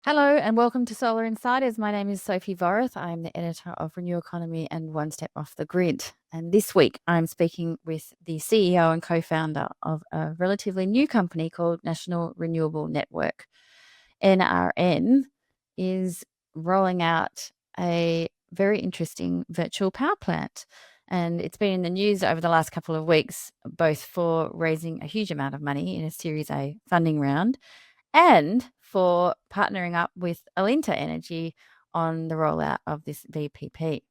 Hello and welcome to Solar Insiders. My name is Sophie Vorrath. I'm the editor of Renew Economy and One Step Off the Grid. And this week I'm speaking with the CEO and co-founder of a relatively new company called National Renewable Network. NRN is rolling out a very interesting virtual power plant. And it's been in the news over the last couple of weeks, both for raising a huge amount of money in a Series A funding round and for partnering up with Alinta Energy on the rollout of this VPP.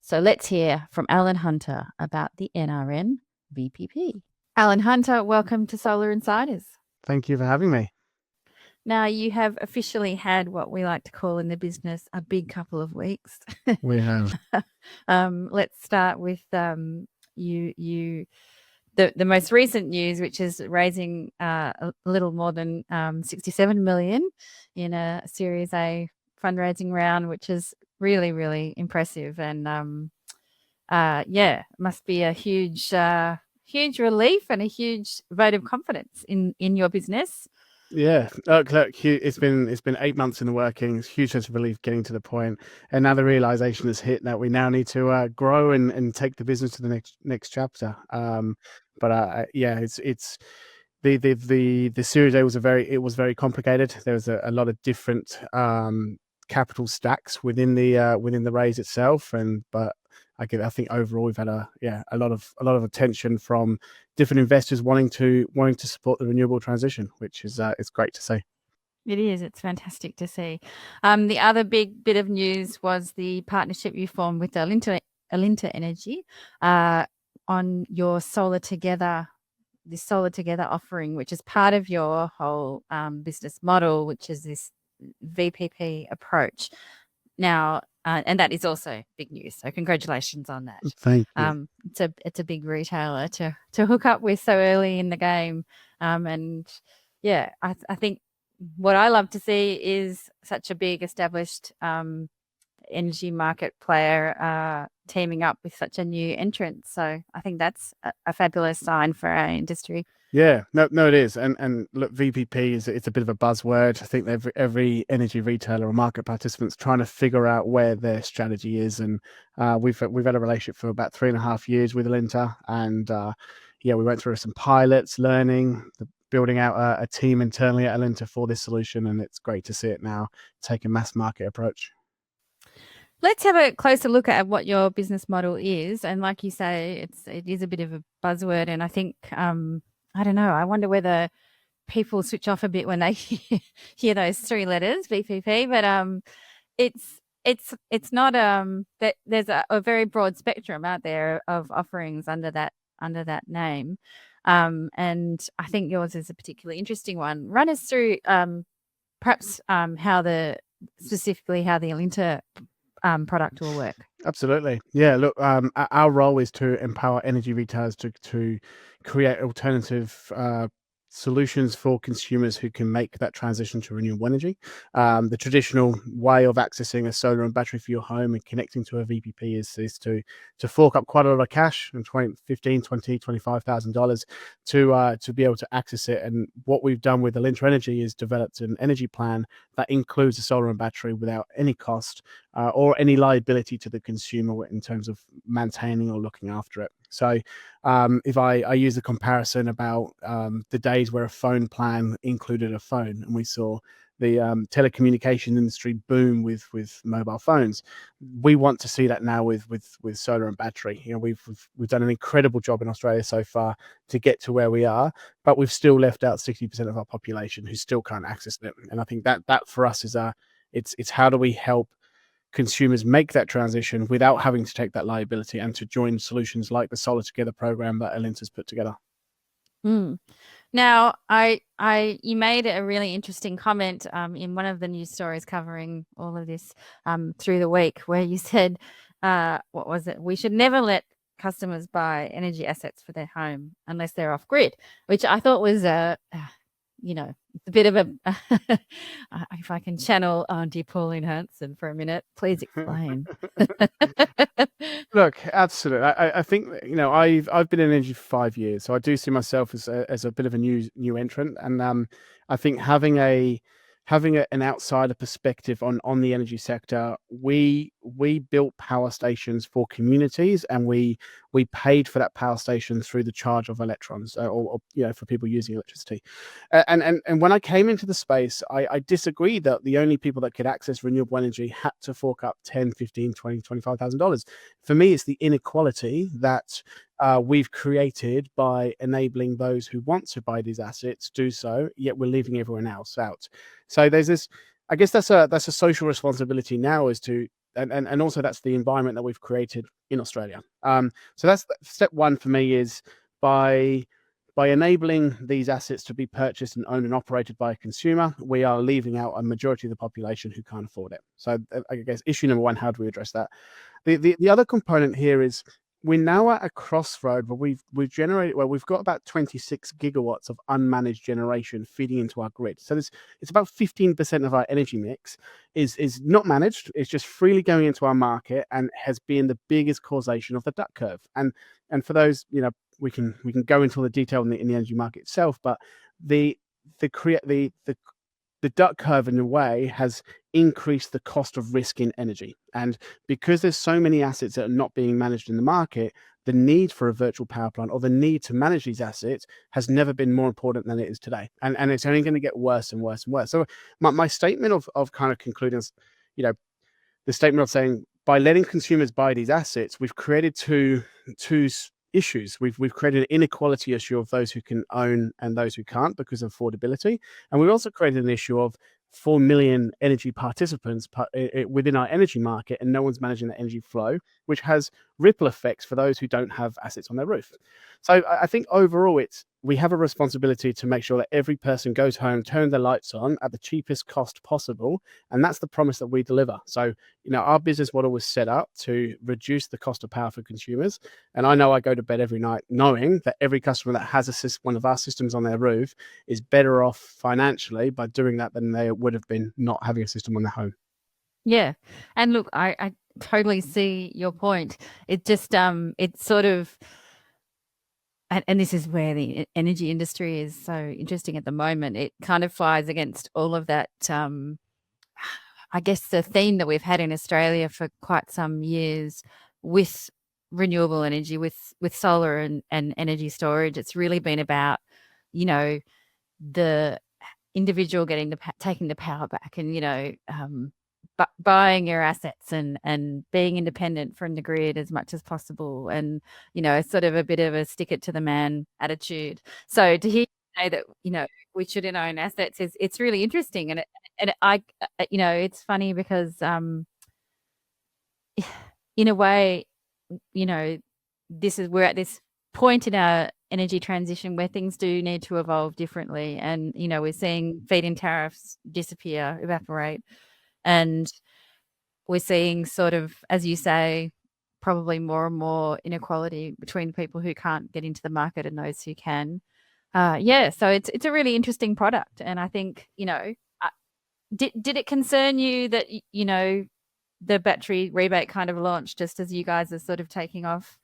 So let's hear from Alan Hunter about the NRN VPP. Alan Hunter, welcome to Solar Insiders. Thank you for having me. Now, you have officially had what we like to call in the business a big couple of weeks. We have. Let's start with you. The most recent news, which is raising a little more than 67 million in a Series A fundraising round, which is really, really impressive. And must be a huge relief and a huge vote of confidence in your business. Yeah, look, it's been 8 months in the working. It's a huge sense of relief getting to the point, and now the realization has hit that we now need to grow and take the business to the next chapter. It's the Series A was very complicated. There was a lot of different capital stacks within the raise itself, but I think overall we've had a lot of attention from different investors wanting to support the renewable transition, which is it's great to see. It is. It's fantastic to see. The other big bit of news was the partnership you formed with Alinta Energy on your Solar Together offering, which is part of your whole business model, which is this VPP approach. Now, and that is also big news. So congratulations on that. Thank you. It's a big retailer to hook up with so early in the game. I think what I love to see is such a big established energy market player teaming up with such a new entrant. So I think that's a fabulous sign for our industry. Yeah, no, it is, and look, VPP it's a bit of a buzzword. I think every energy retailer or market participant's trying to figure out where their strategy is, and we've had a relationship for about 3.5 years with Alinta, and we went through some pilots, building out a team internally at Alinta for this solution, and it's great to see it now take a mass market approach. Let's have a closer look at what your business model is, and like you say, it is a bit of a buzzword, and I think. I don't know. I wonder whether people switch off a bit when they hear those three letters, VPP. But it's not that there's a very broad spectrum out there of offerings under that name, and I think yours is a particularly interesting one. Run us through perhaps specifically how the Alinta product will work. Absolutely. Yeah, look, our role is to empower energy retailers to create alternative solutions for consumers who can make that transition to renewable energy. The traditional way of accessing a solar and battery for your home and connecting to a VPP is to fork up quite a lot of cash, and $25,000 to be able to access it. And what we've done with Alinta Energy is developed an energy plan that includes a solar and battery without any cost or any liability to the consumer in terms of maintaining or looking after it. So if I use the comparison about the days where a phone plan included a phone, and we saw the telecommunication industry boom with mobile phones, we want to see that now with solar and battery. You know, we've done an incredible job in Australia so far to get to where we are, but we've still left out 60% of our population who still can't access it. And I think that for us is it's how do we help consumers make that transition without having to take that liability, and to join solutions like the Solar Together program that Alinta's put together. Now, you made a really interesting comment in one of the news stories covering all of this through the week, where you said, what was it? We should never let customers buy energy assets for their home unless they're off grid, which I thought was a bit of a, if I can channel Auntie Pauline Hanson for a minute, please explain. Look, absolutely. I think, I've been in energy for 5 years, so I do see myself as a bit of a new entrant, and I think having a having an outsider perspective on the energy sector, we built power stations for communities, and we paid for that power station through the charge of electrons, or for people using electricity. And when I came into the space, I disagreed that the only people that could access renewable energy had to fork up 10, 15, 20, $25,000. For me, it's the inequality that we've created by enabling those who want to buy these assets do so, yet we're leaving everyone else out. So there's this, I guess that's a social responsibility now, is to, and also that's the environment that we've created in Australia. So that's step one for me, is by enabling these assets to be purchased and owned and operated by a consumer, we are leaving out a majority of the population who can't afford it. So I guess issue number one, how do we address that? The other component here is we're now at a crossroad where we've got about 26 gigawatts of unmanaged generation feeding into our grid. So it's about 15% of our energy mix is not managed. It's just freely going into our market, and has been the biggest causation of the duck curve. And for those, we can go into all the detail in the energy market itself, but the duck curve, in a way, has increased the cost of risk in energy. And because there's so many assets that are not being managed in the market, the need for a virtual power plant, or the need to manage these assets, has never been more important than it is today. And it's only going to get worse and worse and worse. So my statement of kind of concluding, the statement of saying, by letting consumers buy these assets, we've created two issues. We've created an inequality issue of those who can own and those who can't, because of affordability. And we've also created an issue of 4 million energy participants within our energy market, and no one's managing the energy flow, which has ripple effects for those who don't have assets on their roof. So I think overall, we have a responsibility to make sure that every person goes home, turn their lights on at the cheapest cost possible, and that's the promise that we deliver. So our business model was set up to reduce the cost of power for consumers, and I know I go to bed every night knowing that every customer that has one of our systems on their roof is better off financially by doing that than they would have been not having a system on their home. Yeah. And look, I totally see your point. It just, it's sort of, and this is where the energy industry is so interesting at the moment. It kind of flies against all of that, I guess, the theme that we've had in Australia for quite some years with renewable energy, with solar and energy storage. It's really been about, the individual taking the power back, and buying your assets and being independent from the grid as much as possible, and sort of a bit of a stick it to the man attitude. So to hear you say that we shouldn't own assets, it's really interesting. And it's funny because in a way, we're at this point in our energy transition where things do need to evolve differently, and we're seeing feed-in tariffs evaporate, and we're seeing, sort of, as you say, probably more and more inequality between people who can't get into the market and those who can. So it's a really interesting product, and I think did it concern you that the battery rebate kind of launched just as you guys are sort of taking off?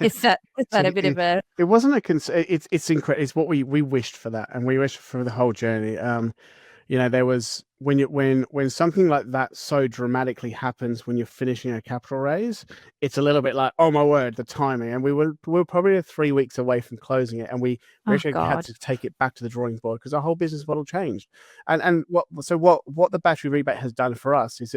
Is that a bit of a? It wasn't a concern. It's incredible. It's what we wished for that, and we wished for the whole journey. There was, when something like that so dramatically happens when you're finishing a capital raise, it's a little bit like, oh my word, the timing. And we were probably 3 weeks away from closing it, and we actually had to take it back to the drawing board because our whole business model changed. And what the battery rebate has done for us is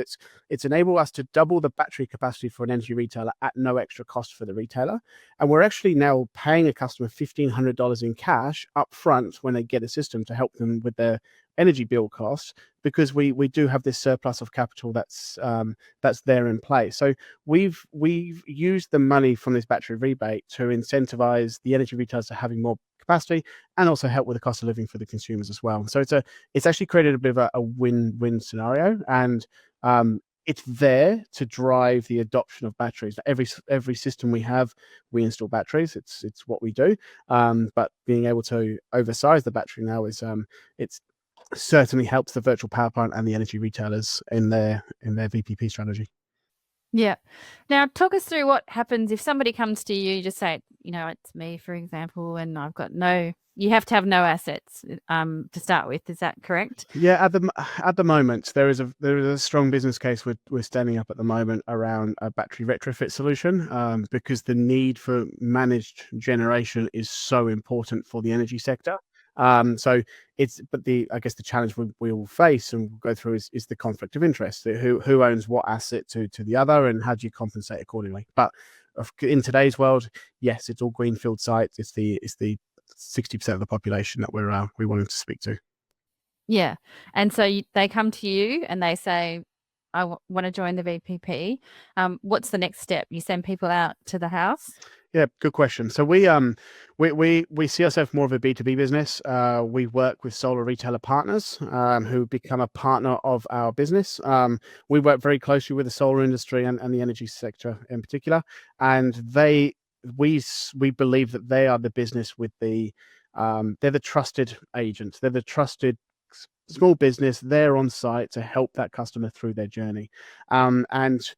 it's enabled us to double the battery capacity for an energy retailer at no extra cost for the retailer. And we're actually now paying a customer $1,500 in cash up front when they get a system to help them with their energy bill costs, because we do have this surplus of capital that's there in place. So we've used the money from this battery rebate to incentivize the energy retailers to having more capacity, and also help with the cost of living for the consumers as well. So it's actually created a bit of a win-win scenario, and it's there to drive the adoption of batteries. Every system we have, we install batteries. It's what we do. But being able to oversize the battery now is it's certainly helps the virtual power plant and the energy retailers in their VPP strategy. Yeah. Now, talk us through what happens if somebody comes to you, just say, it's me, for example, and I've got no you have to have no assets to start with. Is that correct? Yeah, at the moment there is a strong business case we're standing up at the moment around a battery retrofit solution, because the need for managed generation is so important for the energy sector. So I guess the challenge we will face and we'll go through is the conflict of interest. Who owns what asset to the other, and how do you compensate accordingly? But in today's world, yes, it's all greenfield sites. It's the 60% of the population that we wanted to speak to. Yeah. And so they come to you and they say, I want to join the VPP. What's the next step? You send people out to the house? Yeah, good question. So we see ourselves more of a B2B business. We work with solar retailer partners who become a partner of our business. We work very closely with the solar industry and the energy sector in particular, and we believe that they are the business with they're the trusted agents. They're the trusted small business. They're on site to help that customer through their journey, and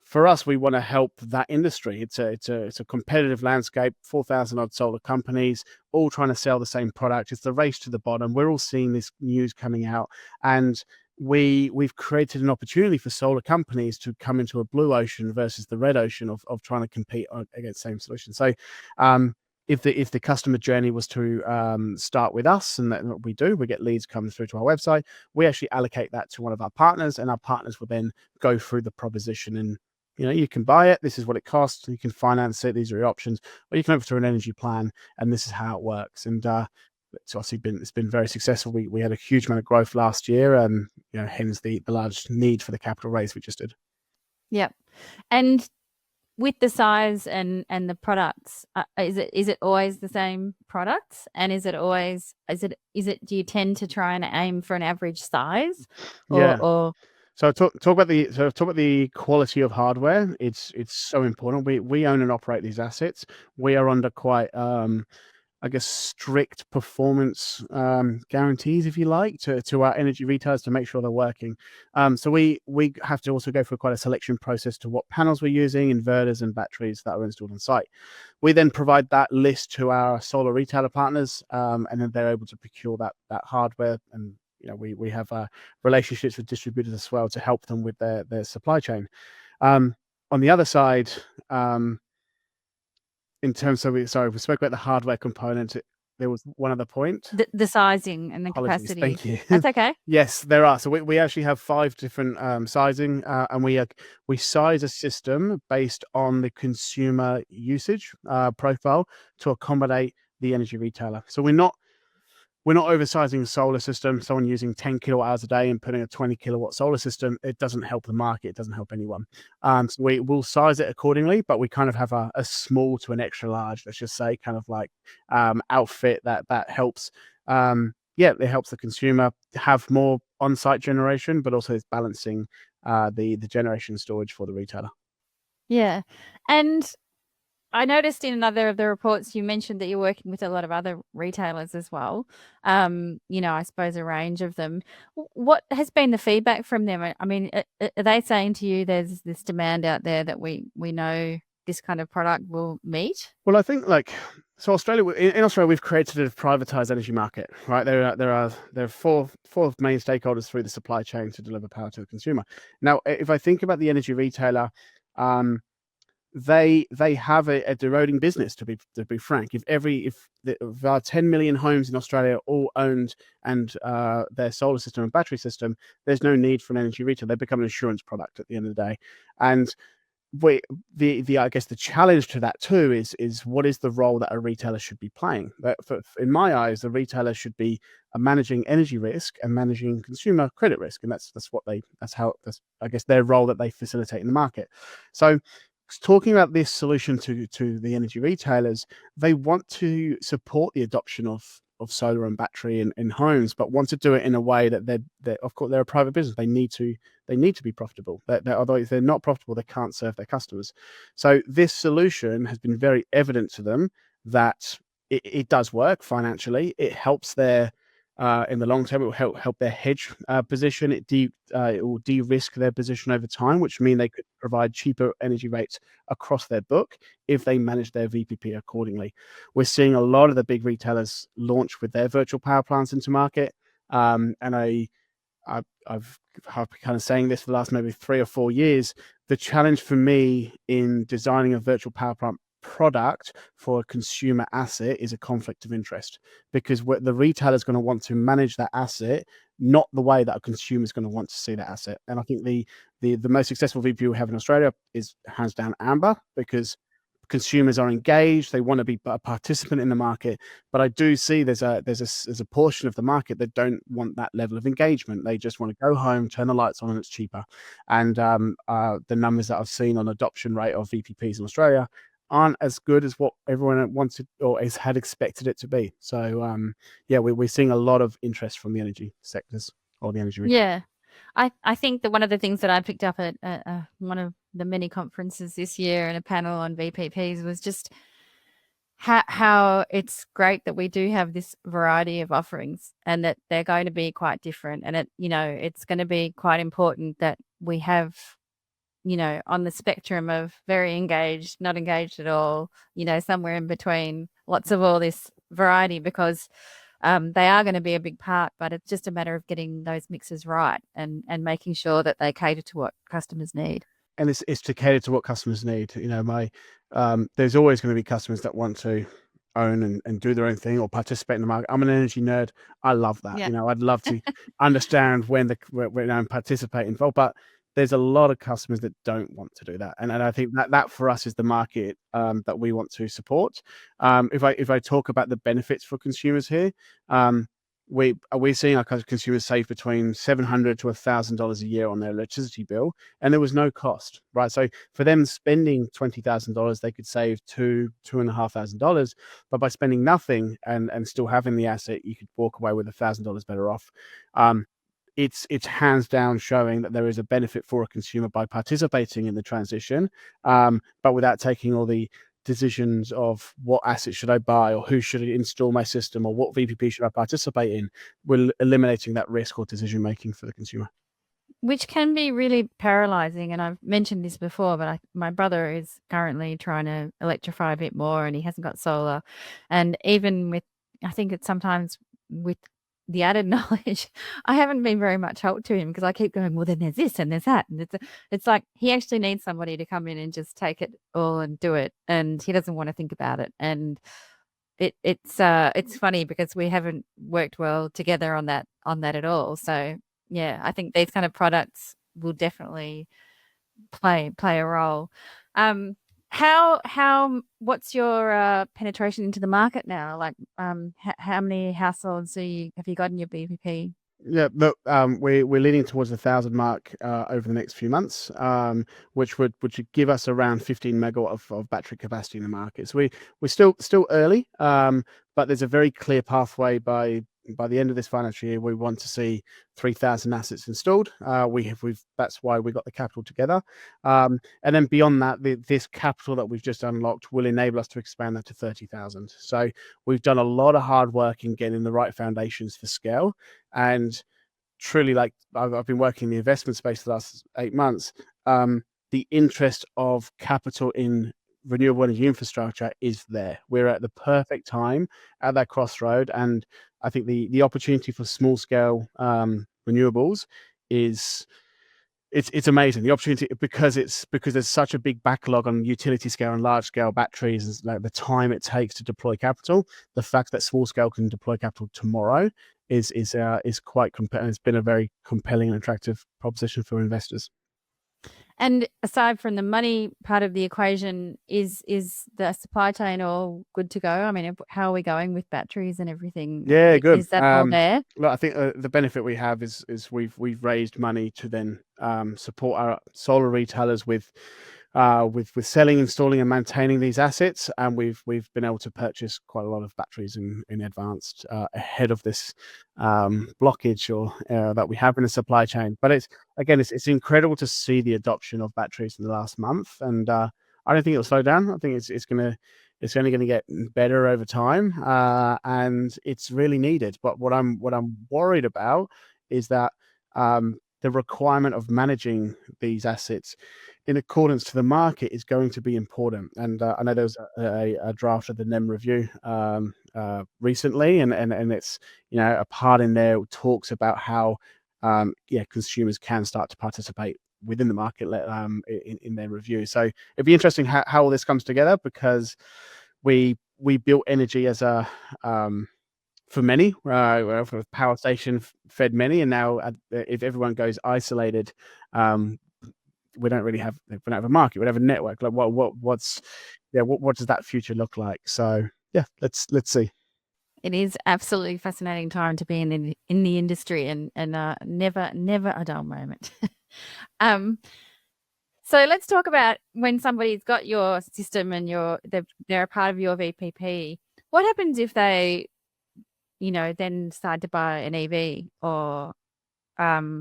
for us, we want to help that industry. It's a competitive landscape, 4,000 odd solar companies, all trying to sell the same product. It's the race to the bottom. We're all seeing this news coming out, and we've created an opportunity for solar companies to come into a blue ocean versus the red ocean of trying to compete against the same solution. So, if the customer journey was to start with us, and that what we do, we get leads coming through to our website. We actually allocate that to one of our partners, and our partners will then go through the proposition and, you can buy it. This is what it costs. You can finance it. These are your options. Or you can opt for an energy plan, and this is how it works. And it's obviously been very successful. We had a huge amount of growth last year, and hence the large need for the capital raise we just did. Yep. And with the size and the products, is it always the same products? And is it do you tend to try and aim for an average size, Yeah. or So talk about the quality of hardware. It's so important. We own and operate these assets. We are under quite I guess strict performance guarantees, if you like, to our energy retailers to make sure they're working. So we have to also go through quite a selection process to what panels we're using, inverters and batteries that are installed on site. We then provide that list to our solar retailer partners, and then they're able to procure that hardware. And we have relationships with distributors as well to help them with their supply chain. On the other side, in terms of we spoke about the hardware component. There was one other point. the sizing and the Apologies. capacity? Thank you. That's okay. Yes, there are. So we actually have 5 different sizing, and we size a system based on the consumer usage profile to accommodate the energy retailer. So we're not oversizing a solar system. Someone using 10 kilowatt hours a day and putting a 20 kilowatt solar system, it doesn't help the market. It doesn't help anyone. So we will size it accordingly, but we kind of have a small to an extra large, let's just say, kind of like outfit that helps. It helps the consumer have more on-site generation, but also it's balancing the generation storage for the retailer. Yeah. And I noticed in another of the reports you mentioned that you're working with a lot of other retailers as well. I suppose a range of them. What has been the feedback from them? I mean, are they saying to you there's this demand out there that we know this kind of product will meet? Well, I think in Australia, we've created a privatized energy market, right? There are four main stakeholders through the supply chain to deliver power to the consumer. Now, if I think about the energy retailer, they have a eroding business, to be frank. If our 10 million homes in Australia all owned and their solar system and battery system, there's no need for an energy retailer. They become an insurance product at the end of the day. And I guess the challenge to that too is what is the role that a retailer should be playing? In my eyes, the retailer should be managing energy risk and managing consumer credit risk, and that's I guess their role that they facilitate in the market. So, talking about this solution to the energy retailers, they want to support the adoption of solar and battery in homes, but want to do it in a way that they're of course they're a private business. They need to be profitable. Although if they're not profitable, they can't serve their customers. So this solution has been very evident to them that it does work financially. It helps their in the long term. It will help their hedge position. It will de-risk their position over time, which mean they could provide cheaper energy rates across their book if they manage their VPP accordingly. We're seeing a lot of the big retailers launch with their virtual power plants into market, and I've been kind of saying this for the last maybe 3 or 4 years. The challenge for me in designing a virtual power plant product for a consumer asset is a conflict of interest, because the retailer is going to want to manage that asset, not the way that a consumer is going to want to see that asset. And I think the most successful VPP we have in Australia is hands down Amber, because consumers are engaged, they want to be a participant in the market. But I do see there's a portion of the market that don't want that level of engagement. They just want to go home, turn the lights on, and it's cheaper. And the numbers that I've seen on adoption rate of VPPs in Australia aren't as good as what everyone wanted or had expected it to be. So yeah, we're seeing a lot of interest from the energy sectors or the energy. Yeah. I think that one of the things that I picked up at one of the many conferences this year in a panel on VPPs was just how it's great that we do have this variety of offerings, and that they're going to be quite different. And it's going to be quite important that we have, on the spectrum of very engaged, not engaged at all, somewhere in between, lots of all this variety, because they are going to be a big part, but it's just a matter of getting those mixes right and making sure that they cater to what customers need. And it's to cater to what customers need. There's always going to be customers that want to own and do their own thing or participate in the market. I'm an energy nerd. I love that. Yeah. I'd love to understand when I'm participating involved, but there's a lot of customers that don't want to do that. And I think that for us is the market that we want to support. If I talk about the benefits for consumers here, we're seeing our consumers save between $700 to $1,000 a year on their electricity bill, and there was no cost, right? So for them spending $20,000, they could save $2,500, but by spending nothing and still having the asset, you could walk away with $1,000 better off. It's hands down showing that there is a benefit for a consumer by participating in the transition, but without taking all the decisions of what asset should I buy, or who should I install my system, or what VPP should I participate in. We're eliminating that risk or decision making for the consumer, which can be really paralyzing. And I've mentioned this before, but my brother is currently trying to electrify a bit more, and he hasn't got solar. And even I think it's sometimes with the added knowledge, I haven't been very much help to him, because I keep going, well, then there's this and there's that. And it's like he actually needs somebody to come in and just take it all and do it. And he doesn't want to think about it. And it's funny because we haven't worked well together on that at all. So yeah, I think these kind of products will definitely play a role. What's your penetration into the market now? Like, how many households have you got in your VPP? Yeah, look, we're leaning towards the 1,000 mark over the next few months, which would give us around 15 megawatt of battery capacity in the market. So we're still early, but there's a very clear pathway by the end of this financial year. We want to see 3,000 assets installed. That's why we got the capital together, and then beyond that, this capital that we've just unlocked will enable us to expand that to 30,000. So we've done a lot of hard work in getting the right foundations for scale. And truly, like I've been working in the investment space for the last 8 months. The interest of capital in renewable energy infrastructure is there. We're at the perfect time at that crossroad, and I think the opportunity for small scale renewables is it's amazing. The opportunity, because there's such a big backlog on utility scale and large scale batteries, and like the time it takes to deploy capital. The fact that small scale can deploy capital tomorrow is quite compelling. It's been a very compelling and attractive proposition for investors. And aside from the money part of the equation, is the supply chain all good to go? I mean, how are we going with batteries and everything? Yeah, good. Is that all there? Look, I think the benefit we have is we've raised money to then support our solar retailers with selling, installing, and maintaining these assets, and we've been able to purchase quite a lot of batteries in advance ahead of this blockage or that we have in the supply chain. But it's incredible to see the adoption of batteries in the last month, and I don't think it'll slow down. I think it's going to It's only going to get better over time, and it's really needed. But what I'm worried about is that the requirement of managing these assets in accordance to the market is going to be important. And I know there was a draft of the NEM review recently, and it's, a part in there talks about how consumers can start to participate within the market in their review. So it'd be interesting how all this comes together, because we built energy as a for many, for power station fed many, and now if everyone goes isolated, we don't have a market. We don't have a network. Like what does that future look like? So yeah, let's see. It is absolutely fascinating time to be in the industry, and never a dull moment. So let's talk about when somebody's got your system and they're a part of your VPP. What happens if they, then decide to buy an EV, or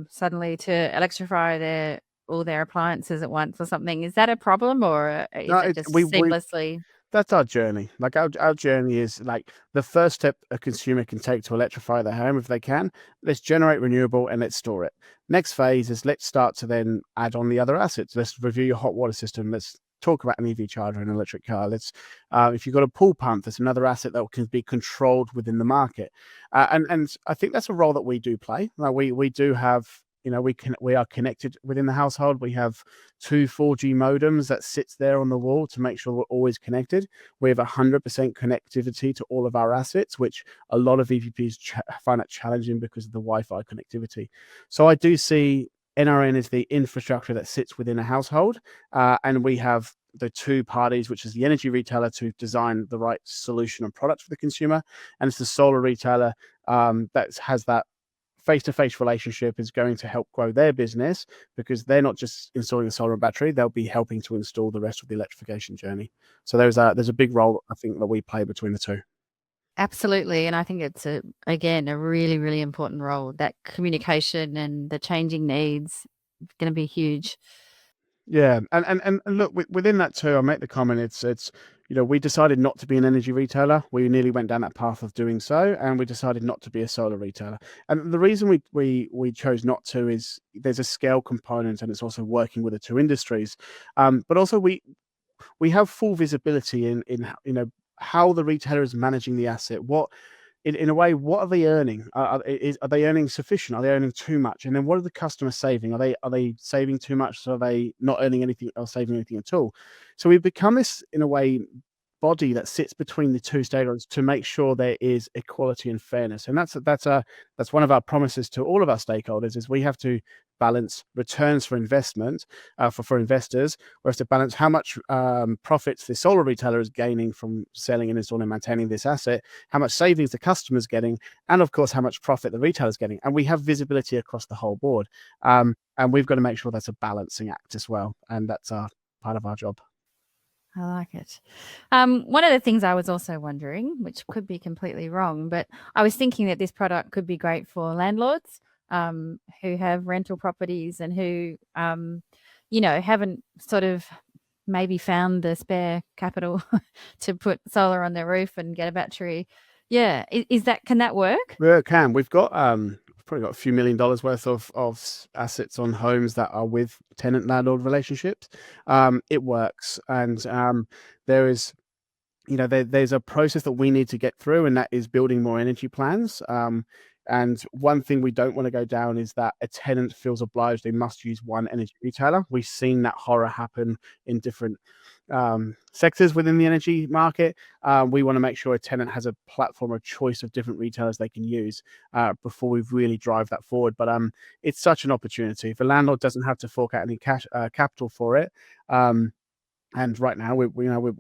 suddenly to electrify all their appliances at once or something? Is that a problem, or is No, it just seamlessly? that's our journey. Like our journey is like the first step a consumer can take to electrify their home if they can. Let's generate renewable and let's store it. Next phase is let's start to then add on the other assets. Let's review your hot water system. Let's talk about an EV charger and an electric car. Let's if you've got a pool pump, that's another asset that can be controlled within the market. And I think that's a role that we do play. Like we do have, we are connected within the household. We have 2 4G modems that sits there on the wall to make sure we're always connected. We have 100% connectivity to all of our assets, which a lot of VPPs find it challenging because of the Wi-Fi connectivity. So I do see NRN as the infrastructure that sits within a household, and we have the 2 parties, which is the energy retailer to design the right solution and product for the consumer, and it's the solar retailer that has that face-to-face relationship, is going to help grow their business, because they're not just installing a solar battery, they'll be helping to install the rest of the electrification journey. So there's a big role, I think, that we play between the 2. Absolutely. And I think it's again, a really, really important role. That communication and the changing needs going to be huge. Yeah, and look, within that too, I'll make the comment. It's we decided not to be an energy retailer. We nearly went down that path of doing so, and we decided not to be a solar retailer. And the reason we chose not to is there's a scale component, and it's also working with the 2 industries. But also we have full visibility in how the retailer is managing the asset. What in a way, what are they earning? Are they earning sufficient? Are they earning too much? And then what are the customers saving? Are they saving too much? So are they not earning anything or saving anything at all? So we've become this, in a way, body that sits between the 2 stakeholders to make sure there is equality and fairness. And that's one of our promises to all of our stakeholders, is we have to balance returns for investment for investors. We have to balance how much profits the solar retailer is gaining from selling and installing and maintaining this asset, how much savings the customer is getting, and of course how much profit the retailer is getting. And we have visibility across the whole board, and we've got to make sure that's a balancing act as well, and that's part of our job. I like it. One of the things I was also wondering, which could be completely wrong, but I was thinking that this product could be great for landlords who have rental properties and who, haven't sort of maybe found the spare capital to put solar on their roof and get a battery. Yeah. Can that work? Yeah, it can. We've probably got a few $1 million worth of assets on homes that are with tenant landlord relationships. It works, and there is, there's a process that we need to get through, and that is building more energy plans. And one thing we don't want to go down is that a tenant feels obliged they must use one energy retailer. We've seen that horror happen in different sectors within the energy market. We want to make sure a tenant has a platform or choice of different retailers they can use before we really drive that forward. But it's such an opportunity. If a landlord doesn't have to fork out any capital for it, and right now we're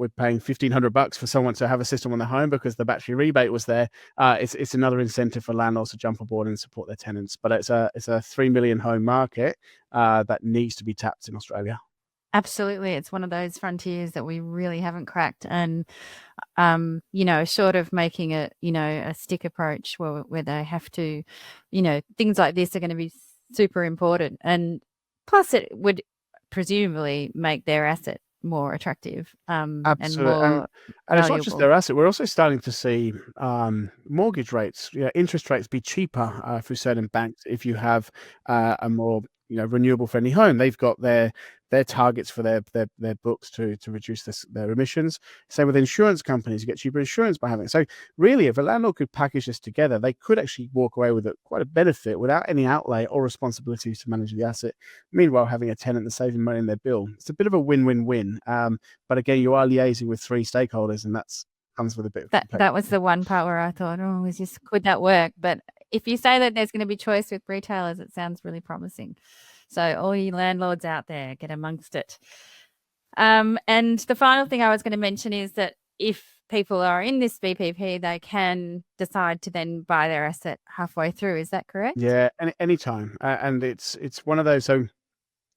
paying $1,500 for someone to have a system on their home because the battery rebate was there. It's another incentive for landlords to jump aboard and support their tenants. But it's a 3 million home market that needs to be tapped in Australia. Absolutely. It's one of those frontiers that we really haven't cracked. And, short of making it, a stick approach where they have to, things like this are going to be super important. And plus it would presumably make their asset more attractive and Absolutely, more and it's not just valuable. their asset. We're also starting to see mortgage rates, interest rates be cheaper through certain banks if you have a more renewable friendly home. They've got their targets for their books to reduce their emissions. Same with insurance companies, you get cheaper insurance by having it. So really, if a landlord could package this together, they could actually walk away with quite a benefit without any outlay or responsibility to manage the asset. Meanwhile, having a tenant and saving money in their bill, it's a bit of a win-win-win. But again, you are liaising with three stakeholders, and that's comes with a bit of That was complexity. the one part where I thought, oh, could that work? But if you say that there's going to be choice with retailers, it sounds really promising. So all you landlords out there, get amongst it. And the final thing I was going to mention is that if people are in this VPP, they can decide to then buy their asset halfway through. Is that correct? Yeah, anytime, and it's one of those. So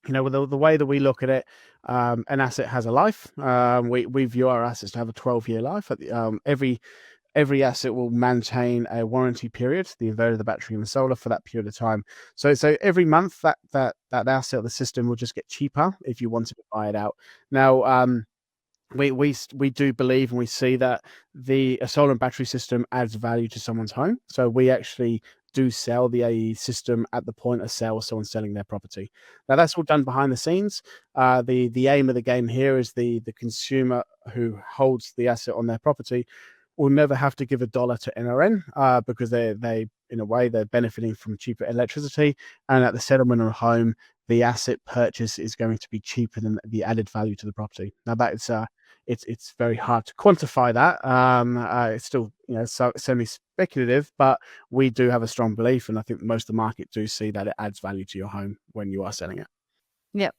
with the way that we look at it, an asset has a life. We view our assets to have a 12-year life. Every asset will maintain a warranty period, the inverter, the battery, and the solar for that period of time. So every month that asset, the system will just get cheaper if you wanted to buy it out. Now, we do believe and we see that a solar and battery system adds value to someone's home. So we actually do sell the AE system at the point of sale of someone selling their property. Now that's all done behind the scenes. The aim of the game here is the consumer who holds the asset on their property will never have to give a dollar to NRN because they in a way they're benefiting from cheaper electricity, and at the settlement of a home, the asset purchase is going to be cheaper than the added value to the property. Now that is it's very hard to quantify that. It's still semi speculative, but we do have a strong belief, and I think most of the market do see that it adds value to your home when you are selling it. Yep.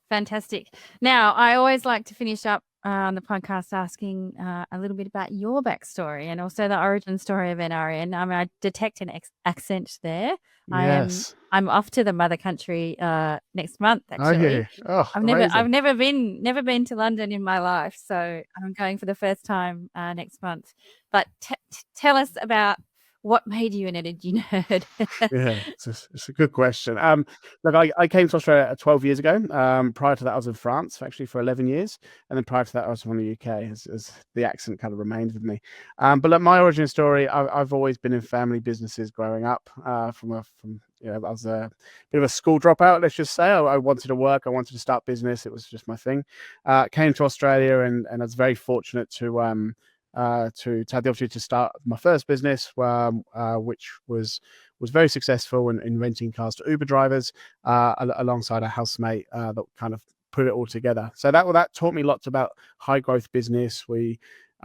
Fantastic. Now, I always like to finish up on the podcast asking a little bit about your backstory and also the origin story of NRN. I mean, I detect an accent there. Yes. I'm off to the mother country next month. Are Actually, you? Oh, I've amazing. never been to London in my life, so I'm going for the first time next month. But tell us about what made you an energy nerd. Yeah, it's a good question. Look, I came to Australia 12 years ago. Prior to that, I was in France actually for 11 years, and then prior to that, I was from the UK. As the accent kind of remained with me. But look, my origin story, I've always been in family businesses growing up. I was a bit of a school dropout. Let's just say I wanted to work. I wanted to start business. It was just my thing. Came to Australia, and I was very fortunate to have the opportunity to start my first business, which was very successful in renting cars to Uber drivers, alongside a housemate that kind of put it all together. So that taught me lots about high growth business.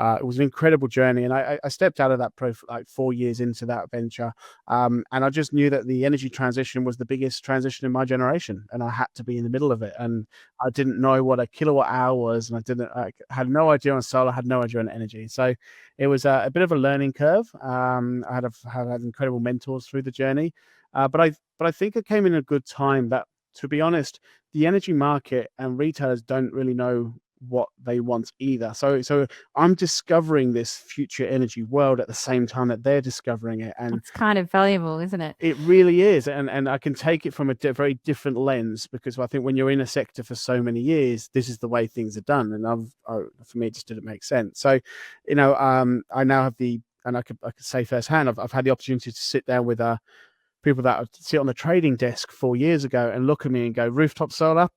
It was an incredible journey, and I stepped out of that like 4 years into that venture, and I just knew that the energy transition was the biggest transition in my generation, and I had to be in the middle of it. And I didn't know what a kilowatt hour was, and I had no idea on solar, had no idea on energy. So it was a bit of a learning curve. I had incredible mentors through the journey, but I think it came in a good time. That, to be honest, the energy market and retailers don't really know what they want either. So I'm discovering this future energy world at the same time that they're discovering it, and It's kind of valuable, isn't it? it really is. And I can take it from a very different lens, because I think when you're in a sector for so many years, this is the way things are done, and for me, it just didn't make sense. So, I now have and I could say firsthand, I've had the opportunity to sit down with people that would sit on the trading desk 4 years ago and look at me and go, rooftop solar?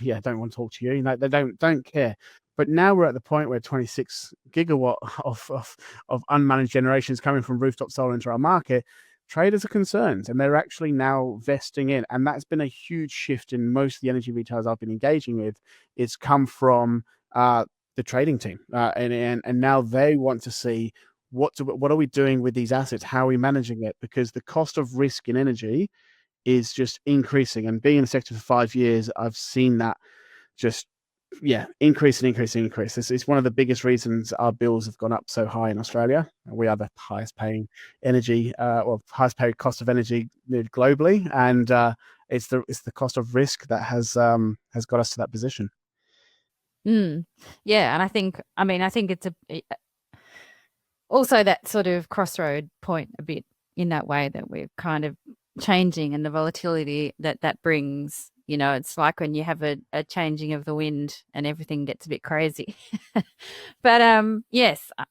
Yeah, don't want to talk to you. They don't care. But now we're at the point where 26 gigawatt of unmanaged generation is coming from rooftop solar into our market. Traders are concerned, and they're actually now vesting in. And that's been a huge shift in most of the energy retailers I've been engaging with. It's come from the trading team. And now they want to see, what are we doing with these assets? How are we managing it? Because the cost of risk in energy is just increasing. And being in the sector for 5 years, I've seen that just increase and increase and increase. It's one of the biggest reasons our bills have gone up so high in Australia. We are the highest paying energy, or highest paid cost of energy globally, and it's the cost of risk that has got us to that position. Yeah, and I think it's also that sort of crossroad point a bit, in that way that we're kind of changing, and the volatility that brings It's like when you have a changing of the wind and everything gets a bit crazy. But yes, I,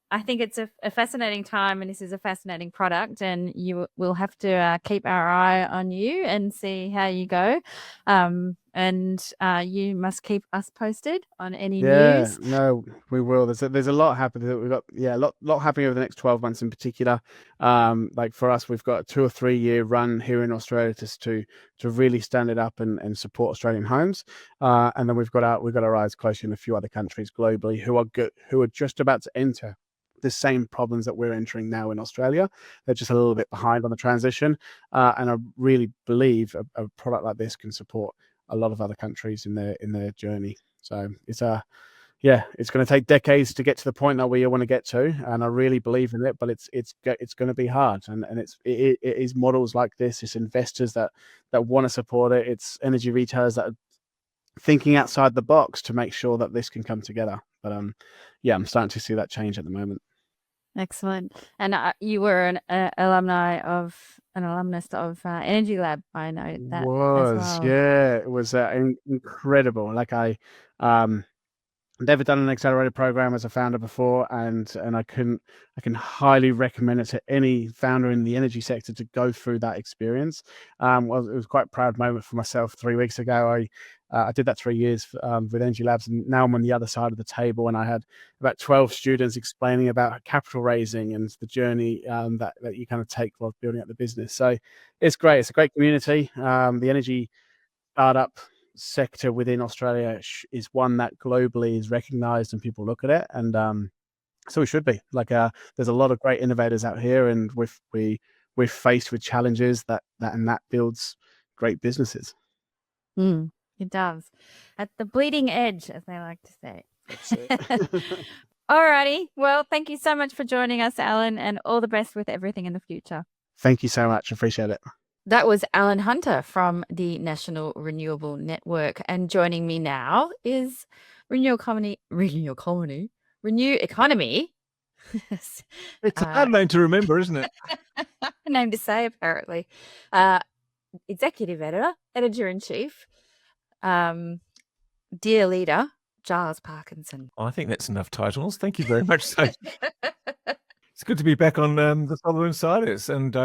I think it's a fascinating time, and this is a fascinating product, and we'll have to keep our eye on you and see how you go. And you must keep us posted on any Yeah, news. no, we will. There's a lot happening. We've got a lot happening over the next 12 months in particular. Like for us, we've got a 2 or 3 year run here in Australia to really stand it up and support Australian homes. And then we've got our eyes closely in a few other countries globally who are just about to enter the same problems that we're entering now in Australia. They're just a little bit behind on the transition. And I really believe a product like this can support a lot of other countries in their journey. So it's going to take decades to get to the point that we want to get to, and I really believe in it. But it's going to be hard, and it is models like this. It's investors that want to support it. It's energy retailers that are thinking outside the box to make sure that this can come together. But I'm starting to see that change at the moment. Excellent. And you were an alumnus of Energy Lab. I know that as well. It was incredible. Like um, never done an accelerated program as a founder before, and I can highly recommend it to any founder in the energy sector to go through that experience. Well, it was quite a proud moment for myself 3 weeks ago. I did that 3 years with Energy Labs, and now I'm on the other side of the table, and I had about 12 students explaining about capital raising and the journey that you kind of take while building up the business. So it's great. It's a great community. The energy startup sector within Australia is one that globally is recognized and people look at it, and so we should be like there's a lot of great innovators out here, and we're faced with challenges that builds great businesses. It does. At the bleeding edge, as they like to say. That's it. Alrighty. Well, thank you so much for joining us, Alan, and all the best with everything in the future. Thank you so much. Appreciate it. That was Alan Hunter from the National Renewable Network. And joining me now is Renew Economy. It's a hard name to remember, isn't it? A name to say, apparently. Executive Editor, Editor-in-Chief, dear leader, Giles Parkinson. I think that's enough titles. Thank you very much, Sophie. It's good to be back on the Solar Insiders, and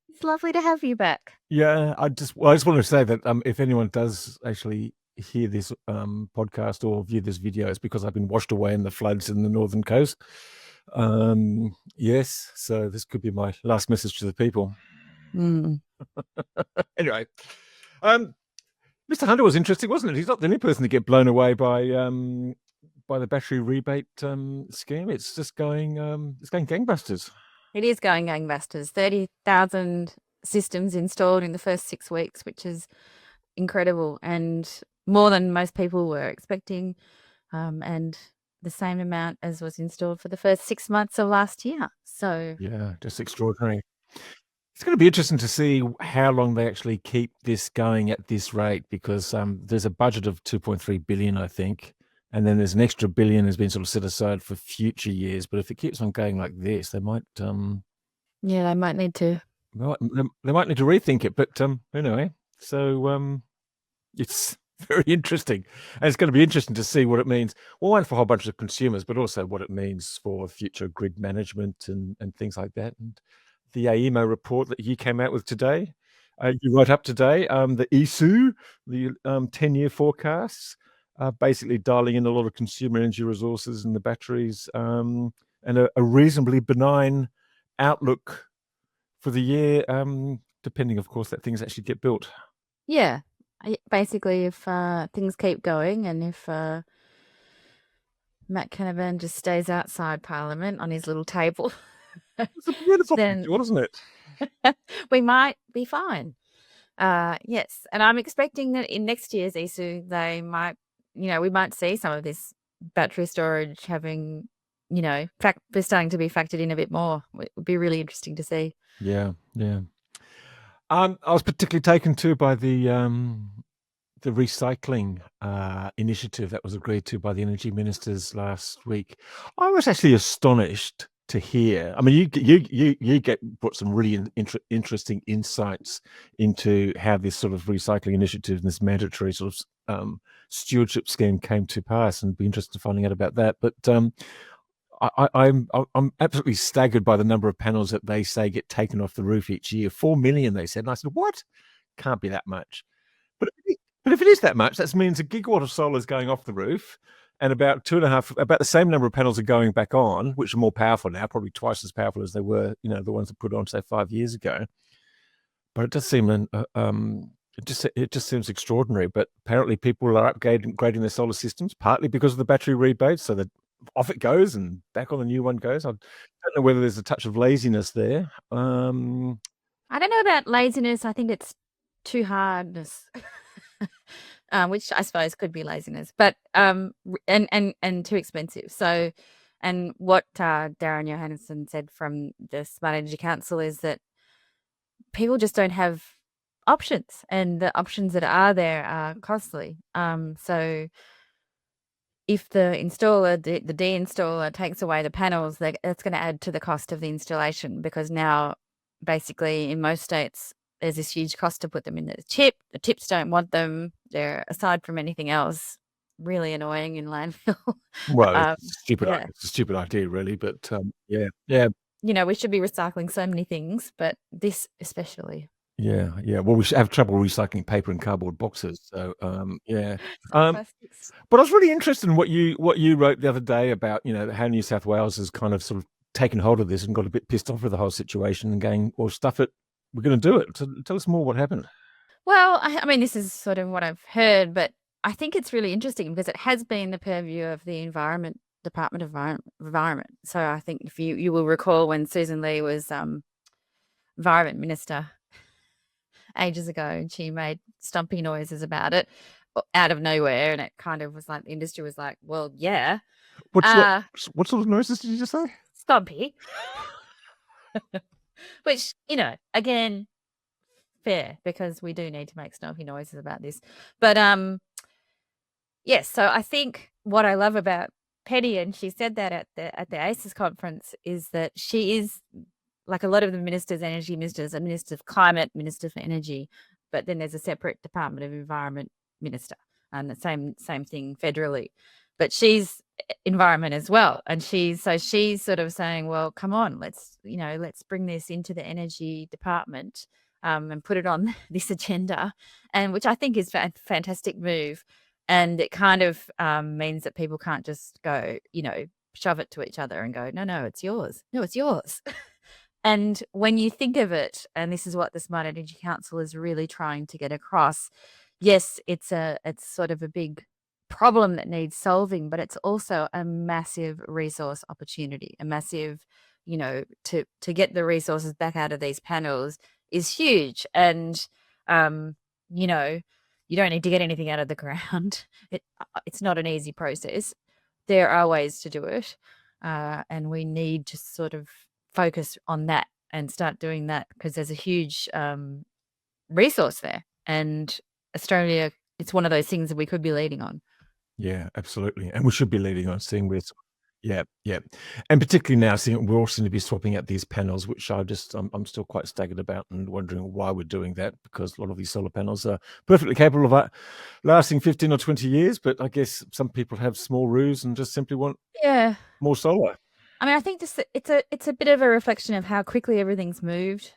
it's lovely to have you back. Yeah, I just want to say that if anyone does actually hear this podcast or view this video, it's because I've been washed away in the floods in the northern coast. Yes, so this could be my last message to the people. Anyway, Mr. Hunter was interesting, wasn't it? He's not the only person to get blown away by the battery rebate scheme. It's just going gangbusters. It is going gangbusters. 30,000 systems installed in the first 6 weeks, which is incredible, and more than most people were expecting, and the same amount as was installed for the first 6 months of last year. So yeah, just extraordinary. It's going to be interesting to see how long they actually keep this going at this rate, because there's a budget of 2.3 billion, I think, and then there's an extra billion has been sort of set aside for future years. But if it keeps on going like this, they might they might need to rethink it. But anyway, so it's very interesting, and it's going to be interesting to see what it means. Well, one, for a whole bunch of consumers, but also what it means for future grid management and things like that. And the AEMO report that you came out with today, you wrote up today, the ESU, the 10-year forecasts, basically dialing in a lot of consumer energy resources and the batteries, and a reasonably benign outlook for the year, depending, of course, that things actually get built. Yeah. Basically, if things keep going, and if Matt Canavan just stays outside Parliament on his little table, it's a beautiful picture, isn't it? We might be fine. Yes, and I'm expecting that in next year's ESU, they might, we might see some of this battery storage having, we're starting to be factored in a bit more. It would be really interesting to see. Yeah. I was particularly taken to by the recycling initiative that was agreed to by the energy ministers last week. I was actually astonished to hear. I mean, you brought some really interesting insights into how this sort of recycling initiative and this mandatory sort of stewardship scheme came to pass, and be interested in finding out about that. But I'm absolutely staggered by the number of panels that they say get taken off the roof each year. 4 million, they said, and I said, what? Can't be that much. But if it is that much, that means a gigawatt of solar is going off the roof, and about the same number of panels are going back on, which are more powerful now, probably twice as powerful as they were, the ones that put on, say, 5 years ago. But it does seem, it just seems extraordinary. But apparently, people are upgrading their solar systems, partly because of the battery rebates, so that off it goes and back on the new one goes. I don't know whether there's a touch of laziness there. I don't know about laziness. I think it's too hardness. Which I suppose could be laziness, but and too expensive. So, and what Darren Johannesson said from the Smart Energy Council is that people just don't have options, and the options that are there are costly. So if the installer, the de-installer takes away the panels, that's going to add to the cost of the installation, because now basically in most states there's this huge cost to put them in the tip. The tips don't want them. They're, aside from anything else, really annoying in landfill. Well, it's a stupid idea, really. But yeah. We should be recycling so many things, but this especially. Yeah. Well, we should have trouble recycling paper and cardboard boxes. So yeah. Plastics. But I was really interested in what you wrote the other day about how New South Wales has kind of sort of taken hold of this and got a bit pissed off with the whole situation and going, well, stuff it. We're going to do it. So tell us more what happened. Well, I mean, this is sort of what I've heard, but I think it's really interesting because it has been the purview of the Department of Environment. So I think if you will recall when Susan Lee was Environment Minister ages ago, and she made stumpy noises about it out of nowhere, and it kind of was like the industry was like, well, yeah. What sort of noises did you just say? Stumpy. Which, again, fair, because we do need to make stumpy noises about this. But yes, so I think what I love about Penny, and she said that at the ACES conference, is that she is like a lot of the ministers, energy ministers, a minister of climate, minister for energy, but then there's a separate Department of Environment minister, and the same thing federally. But she's environment as well, and she's sort of saying, well, come on, let's bring this into the energy department and put it on this agenda, and which I think is a fantastic move. And it kind of means that people can't just go, shove it to each other and go, no, it's yours. No, it's yours. And when you think of it, and this is what the Smart Energy Council is really trying to get across, yes, it's sort of a big problem that needs solving, but it's also a massive resource opportunity, a massive, to get the resources back out of these panels is huge. And, you don't need to get anything out of the ground. It's not an easy process. There are ways to do it. And we need to sort of focus on that and start doing that, because there's a huge resource there. And Australia, it's one of those things that we could be leading on. Yeah, absolutely. And we should be leading on, seeing with yeah. And particularly now, seeing we're all going to be swapping out these panels, which I'm still quite staggered about and wondering why we're doing that, because a lot of these solar panels are perfectly capable of lasting 15 or 20 years. But I guess some people have small roofs and just simply want more solar. I mean, I think it's a bit of a reflection of how quickly everything's moved.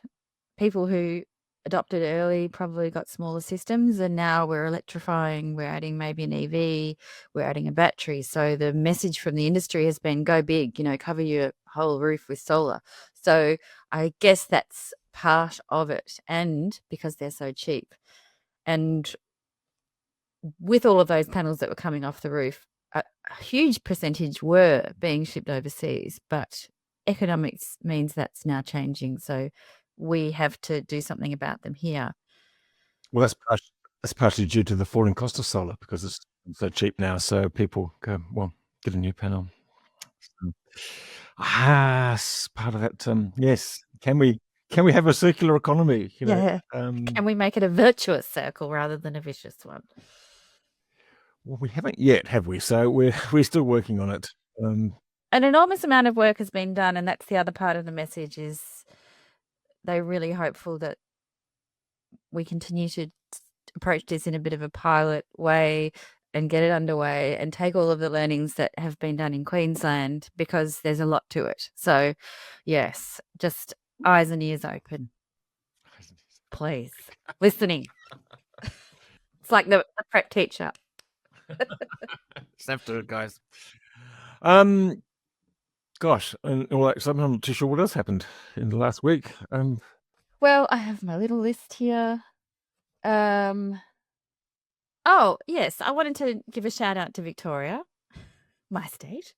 People who adopted early probably got smaller systems, and now we're electrifying, we're adding maybe an EV, we're adding a battery. So the message from the industry has been go big, cover your whole roof with solar. So I guess that's part of it, and because they're so cheap. And with all of those panels that were coming off the roof, a huge percentage were being shipped overseas, but economics means that's now changing. So we have to do something about them here. Well, that's partially due to the falling cost of solar, because it's so cheap now. So people go, well, get a new panel. Part of that. Yes. Can we have a circular economy? Can we make it a virtuous circle rather than a vicious one? Well, we haven't yet, have we? So we're still working on it. an enormous amount of work has been done, and that's the other part of the message is they're really hopeful that we continue to approach this in a bit of a pilot way and get it underway and take all of the learnings that have been done in Queensland, because there's a lot to it. So, yes, just eyes and ears open. Please. Listening. It's like the prep teacher. Snap to it, guys. Gosh, and all that, so I'm not too sure what else happened in the last week. Well, I have my little list here. Oh, yes, I wanted to give a shout out to Victoria, my state,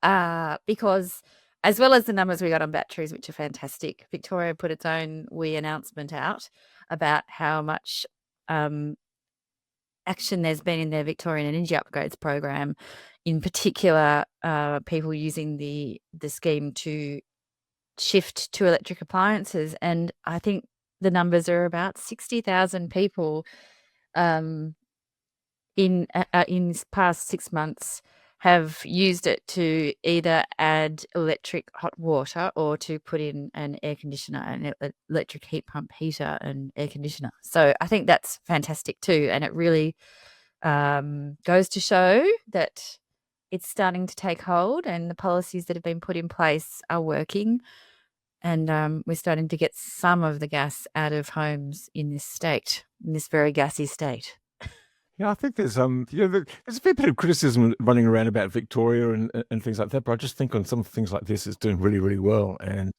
because as well as the numbers we got on batteries, which are fantastic, Victoria put its own wee announcement out about how much action there's been in their Victorian Energy Upgrades program, in particular, people using the scheme to shift to electric appliances. And I think the numbers are about 60,000 people in this past 6 months have used it to either add electric hot water or to put in an air conditioner, an electric heat pump heater and air conditioner. So I think that's fantastic too. And it really goes to show that it's starting to take hold and the policies that have been put in place are working. And we're starting to get some of the gas out of homes in this state, in this very gassy state. Yeah, I think there's there's a fair bit of criticism running around about Victoria and things like that, but I just think on some things like this, it's doing really, really well. And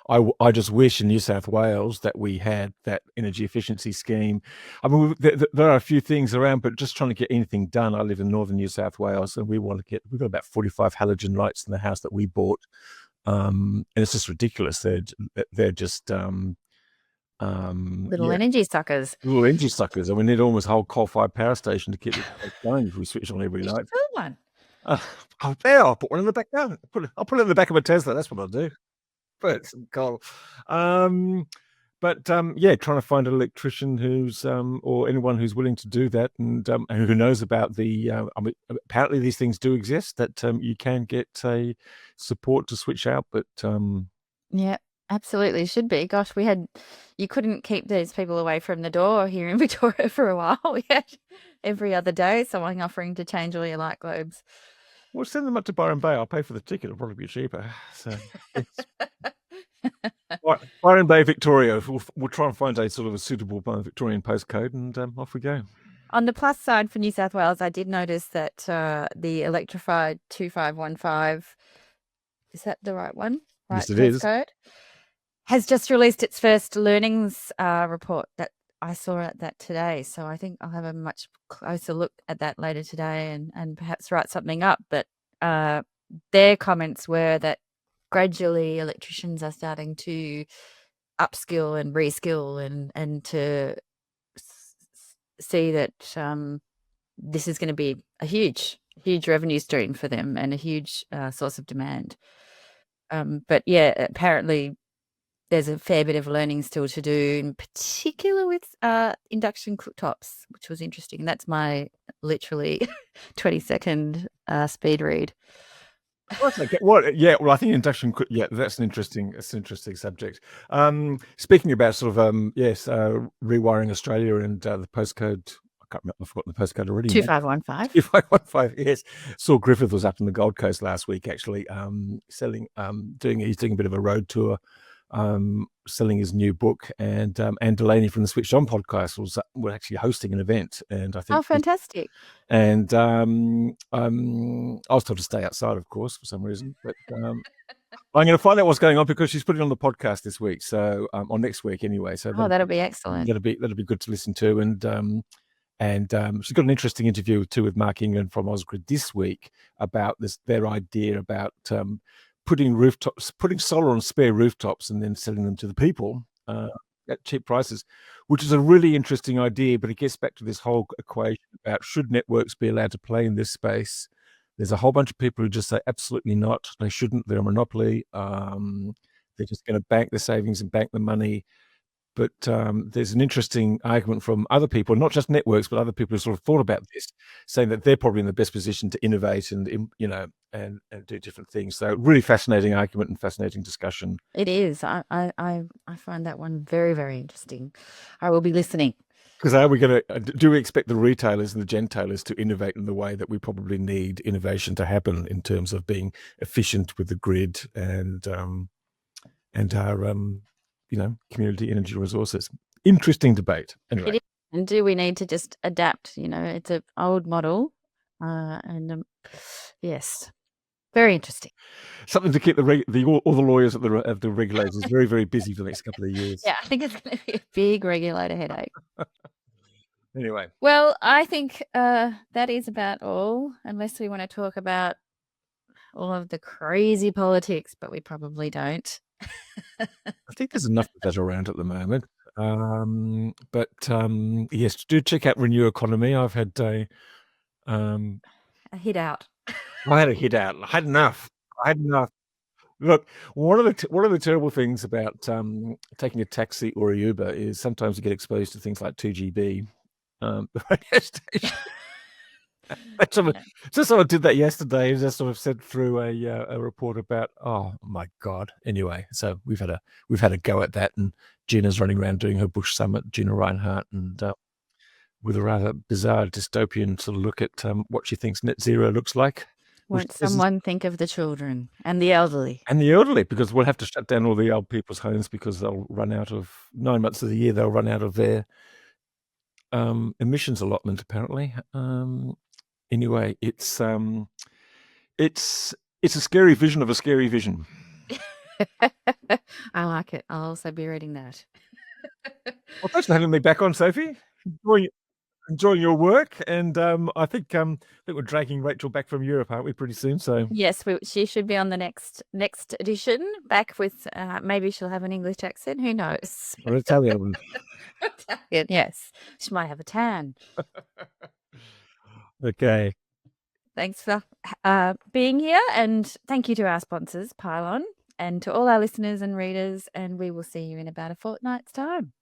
I just wish in New South Wales that we had that energy efficiency scheme. I mean, there are a few things around, but just trying to get anything done. I live in northern New South Wales, and we've got about 45 halogen lights in the house that we bought, and it's just ridiculous. They're just Little energy suckers. little energy suckers, and we need almost a whole coal-fired power station to keep it going if we switch on every You should night. build one. I'll put one in the back garden. I'll put it in the back of a Tesla. That's what I'll do. Put some coal. Yeah, trying to find an electrician who's or anyone who's willing to do that, and who knows about the. I mean, apparently these things do exist that you can get a support to switch out, but Yeah, absolutely should be. Gosh, you couldn't keep these people away from the door here in Victoria for a while. We had every other day someone offering to change all your light globes. we'll send them up to Byron Bay. I'll pay for the ticket. It'll probably be cheaper. So Byron Bay, Victoria. We'll try and find a sort of a suitable Victorian postcode, and off we go. On the plus side for New South Wales, I did notice that the electrified 2515, is that the right one? Right, Yes, it is. postcode, has just released its first learnings report that I saw at that today. So I think I'll have a much closer look at that later today and perhaps write something up. But their comments were that gradually electricians are starting to upskill and reskill and to see that this is going to be a huge revenue stream for them and a huge source of demand. But yeah, apparently there's a fair bit of learning still to do, in particular with induction cooktops, which was interesting. And that's my literally 20-second speed read. What? Yeah. Well, I think induction. Yeah, that's an interesting subject. Speaking about sort of rewiring Australia and the postcode. I can't remember. I've forgotten the postcode already. 2515. 2515. Yes. Saul Griffith was up in the Gold Coast last week, actually, selling, he's doing a bit of a road tour, selling his new book, and Delaney from the Switched On podcast was actually hosting an event, and I think fantastic. And I was told to stay outside, of course, for some reason, but I'm going to find out what's going on because she's putting on the podcast this week, so or next week anyway. So that'll be excellent. That'll be good to listen to, and she's got an interesting interview too with Mark England from Ausgrid this week about their idea about putting solar on spare rooftops and then selling them to the people at cheap prices, which is a really interesting idea. But it gets back to this whole equation about should networks be allowed to play in this space. There's a whole bunch of people who just say absolutely not. They shouldn't. They're a monopoly. They're just going to bank the savings and bank the money. But there's an interesting argument from other people, not just networks, but other people who sort of thought about this, saying that they're probably in the best position to innovate and and do different things. So really fascinating argument and fascinating discussion. It is. I find that one very, very interesting. I will be listening. Because are we going to, do we expect the retailers and the gentailers to innovate in the way that we probably need innovation to happen in terms of being efficient with the grid and our, community energy resources? Interesting debate. Anyway. It is. And do we need to just adapt? It's an old model. Yes, very interesting. Something to keep all the lawyers of the regulators very, very busy for the next couple of years. Yeah, I think it's going to be a big regulator headache. Anyway. Well, I think that is about all, unless we want to talk about all of the crazy politics, but we probably don't. I think there's enough of that around at the moment. Yes, do check out Renew Economy. I've had a hit out. I had a hit out. I had enough. Look, one of the terrible things about taking a taxi or a Uber is sometimes you get exposed to things like 2GB, the radio station. Someone did that yesterday. Just sort of said through a report about, oh my God. Anyway, so we've had a go at that, and Gina's running around doing her Bush Summit, Gina Reinhardt, and with a rather bizarre dystopian sort of look at what she thinks net zero looks like. Won't someone think of the children and the elderly? And the elderly, because we'll have to shut down all the old people's homes because they'll run out of 9 months of the year. They'll run out of their emissions allotment, apparently. Anyway, it's a scary vision of a scary vision. I like it. I'll also be reading that. Well, thanks for having me back on, Sophie. Enjoying your work, and I think we're dragging Rachel back from Europe, aren't we, pretty soon? So yes, she should be on the next edition. Back with maybe she'll have an English accent. Who knows? Or Italian. Italian, yes. She might have a tan. Okay. Thanks for being here, and thank you to our sponsors, Pylon, and to all our listeners and readers. And we will see you in about a fortnight's time.